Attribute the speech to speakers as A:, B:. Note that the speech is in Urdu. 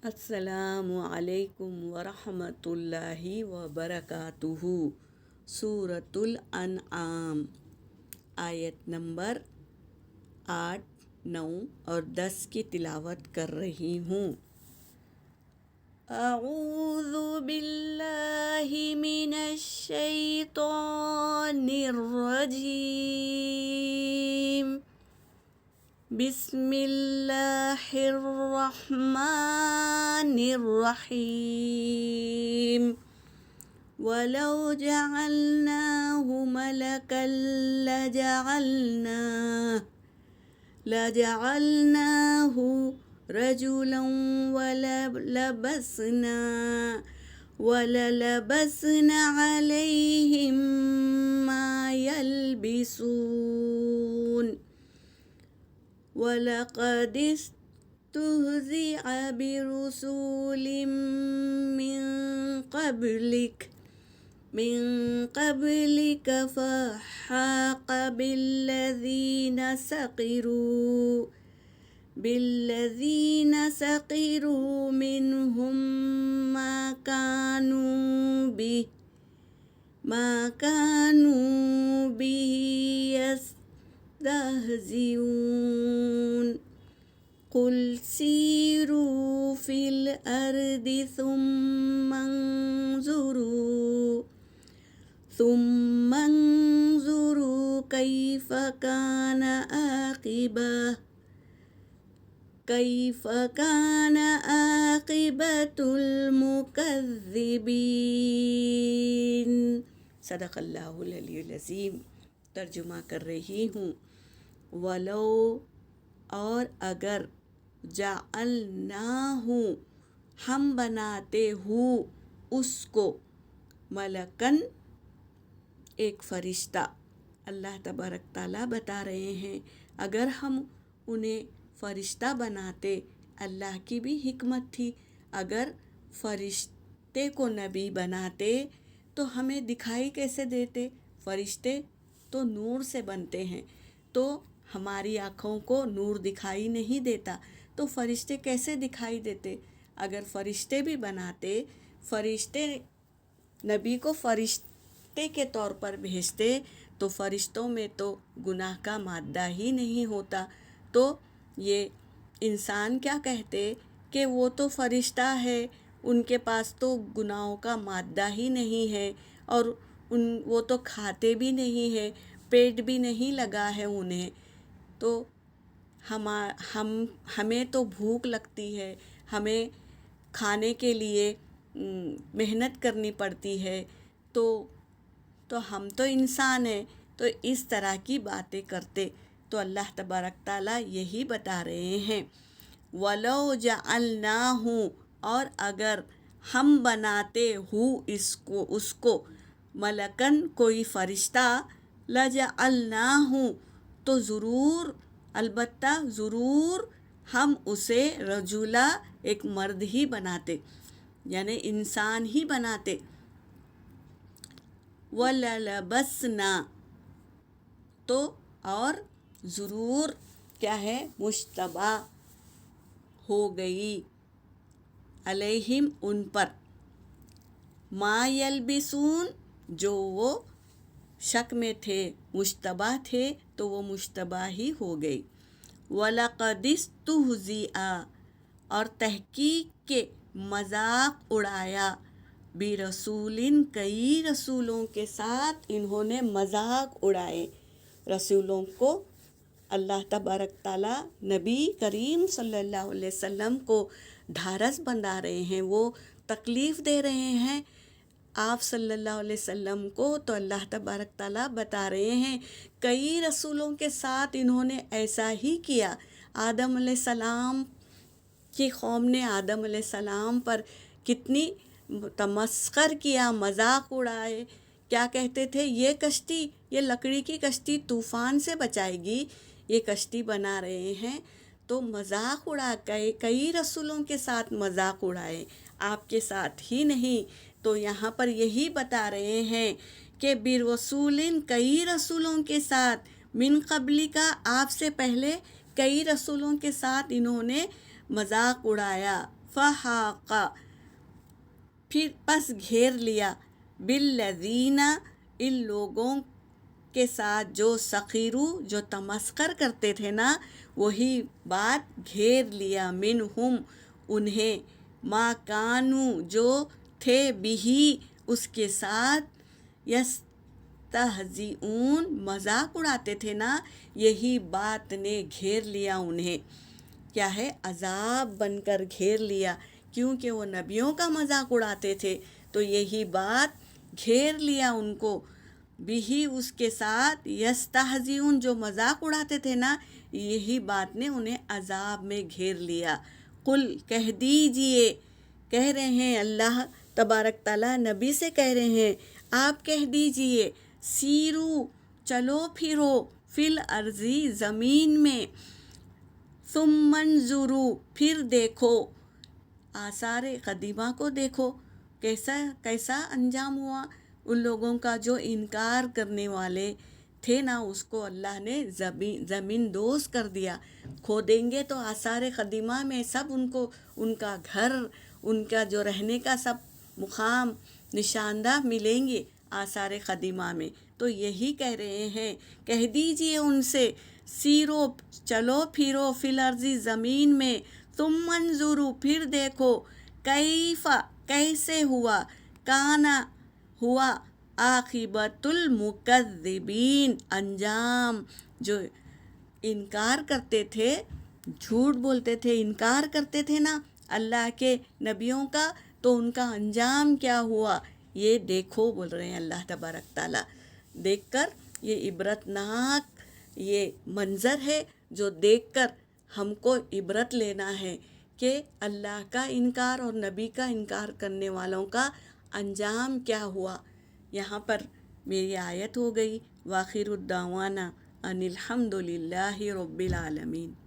A: السلام علیکم ورحمۃ اللہ وبرکاتہ۔ سورۃ الانعام آیت نمبر 8، 9 اور 10 کی تلاوت کر رہی ہوں۔ اعوذ باللہ من الشیطان الرجیم، بسم اللہ الرحمن الرحیم۔ وَلَوْ جَعَلْنَاهُ مَلَكًا لَجَعَلْنَاهُ رَجُلًا وَلَلَبَسْنَا عَلَيْهِمْ مَا يَلْبِسُونَ۔ وَلَقَدِ اسْتُهْزِئَ بِرُسُلٍ مِّن قَبْلِكَ فَحَاقَ بِالَّذِينَ سَخِرُوا مِنْهُم مَّا كَانُوا بِهِ يَسْتَهْزِئُونَ۔ قُلْ سِيرُوا فِي الْأَرْضِ ثُمَّ انظُرُوا كَيْفَ كَانَ عَاقِبَةُ الْمُكَذِّبِينَ۔ صدق اللہ العلی العظیم۔ ترجمہ کر رہی ہوں۔ ولو اور اگر، جعلناہ ہم بناتے ہو اس کو، ملکن ایک فرشتہ۔ اللہ تبارک تعالیٰ بتا رہے ہیں اگر ہم انہیں فرشتہ بناتے، اللہ کی بھی حکمت تھی، اگر فرشتے کو نبی بناتے تو ہمیں دکھائی کیسے دیتے؟ فرشتے تو نور سے بنتے ہیں، تو ہماری آنکھوں کو نور دکھائی نہیں دیتا، تو فرشتے کیسے دکھائی دیتے؟ اگر فرشتے بھی بناتے، فرشتے نبی کو فرشتے کے طور پر بھیجتے تو فرشتوں میں تو گناہ کا مادہ ہی نہیں ہوتا، تو یہ انسان کیا کہتے کہ وہ تو فرشتہ ہے، ان کے پاس تو گناہوں کا مادہ ہی نہیں ہے، اور وہ تو کھاتے بھی نہیں ہے، پیٹ بھی نہیں لگا ہے انہیں، تو ہمیں تو بھوک لگتی ہے، ہمیں کھانے کے لیے محنت کرنی پڑتی ہے، تو ہم تو انسان ہیں، تو اس طرح کی باتیں کرتے۔ تو اللہ تبارک تعالیٰ یہی بتا رہے ہیں، وَلَوْ جَعَلْنَاهُ اور اگر ہم بناتے ہو اس کو ملکن کوئی فرشتہ، لَجَعَلْنَاهُ تو ضرور، البتہ ضرور ہم اسے رجلا ایک مرد ہی بناتے، یعنی انسان ہی بناتے۔ وَلَلَبَسْنَا تو اور ضرور کیا ہے، مشتبہ ہو گئی، علیہم ان پر، ما یلبسون جو وہ شک میں تھے، مشتبہ تھے تو وہ مشتبہ ہی ہو گئی۔ وَلَقَدِ اسْتُهْزِئَ اور تحقیق کے مذاق اڑایا، بِرَسُولٍ کئی رسولوں کے ساتھ انہوں نے مذاق اڑائے۔ رسولوں کو اللہ تبارک تعالیٰ نبی کریم صلی اللہ علیہ وسلم کو ڈھارس بندھا رہے ہیں، وہ تکلیف دے رہے ہیں آپ صلی اللہ علیہ وسلم کو، تو اللہ تبارک تعالیٰ بتا رہے ہیں کئی رسولوں کے ساتھ انہوں نے ایسا ہی کیا۔ آدم علیہ السلام کی قوم نے آدم علیہ السلام پر کتنی تمسخر کیا، مذاق اڑائے، کیا کہتے تھے، یہ کشتی، یہ لکڑی کی کشتی طوفان سے بچائے گی، یہ کشتی بنا رہے ہیں، تو مذاق اڑا کئی رسولوں کے ساتھ مذاق اڑائے، آپ کے ساتھ ہی نہیں۔ تو یہاں پر یہی بتا رہے ہیں کہ برسول کئی رسولوں کے ساتھ، من قبلی کا آپ سے پہلے کئی رسولوں کے ساتھ انہوں نے مذاق اڑایا، فحاقہ پھر پس گھیر لیا بالذین ان لوگوں کے ساتھ جو سخیرو جو تمسخر کرتے تھے نا، وہی بات گھیر لیا منہم انہیں، ما کانو جو تھے بھی اس کے ساتھ، یستہزئون مذاق اڑاتے تھے نا، یہی بات نے گھیر لیا انہیں، کیا ہے، عذاب بن کر گھیر لیا، کیونکہ وہ نبیوں کا مذاق اڑاتے تھے تو یہی بات گھیر لیا ان کو، بھی اس کے ساتھ، یستہزئون جو مذاق اڑاتے تھے نا، یہی بات نے انہیں عذاب میں گھیر لیا۔ قل کہہ دیجئے، کہہ رہے ہیں اللہ تبارک تعالیٰ نبی سے کہہ رہے ہیں، آپ کہہ دیجئے، سیرو چلو پھرو، فی الارض زمین میں، ثم انظروا پھر دیکھو، آثار قدیمہ کو دیکھو، کیسا انجام ہوا ان لوگوں کا جو انکار کرنے والے تھے نا، اس کو اللہ نے زمین دوز کر دیا۔ کھودیں گے تو آثار قدیمہ میں سب ان کو، ان کا گھر، ان کا جو رہنے کا سب مقام نشاندہ ملیں گے آثار قدیمہ میں۔ تو یہی کہہ رہے ہیں، کہہ دیجئے ان سے، سیرو چلو پھرو، فی الارض زمین میں، ثم انظروا پھر دیکھو، کیف کیسے ہوا، کانا ہوا، عاقبۃ المکذبین انجام جو انکار کرتے تھے، جھوٹ بولتے تھے، انکار کرتے تھے نا اللہ کے نبیوں کا، تو ان کا انجام کیا ہوا، یہ دیکھو بول رہے ہیں اللہ تبارک تعالیٰ۔ دیکھ کر یہ عبرت ناک یہ منظر ہے جو دیکھ کر ہم کو عبرت لینا ہے کہ اللہ کا انکار اور نبی کا انکار کرنے والوں کا انجام کیا ہوا۔ یہاں پر میری آیت ہو گئی، وآخر الدعوانا ان الحمد للہ رب العالمین۔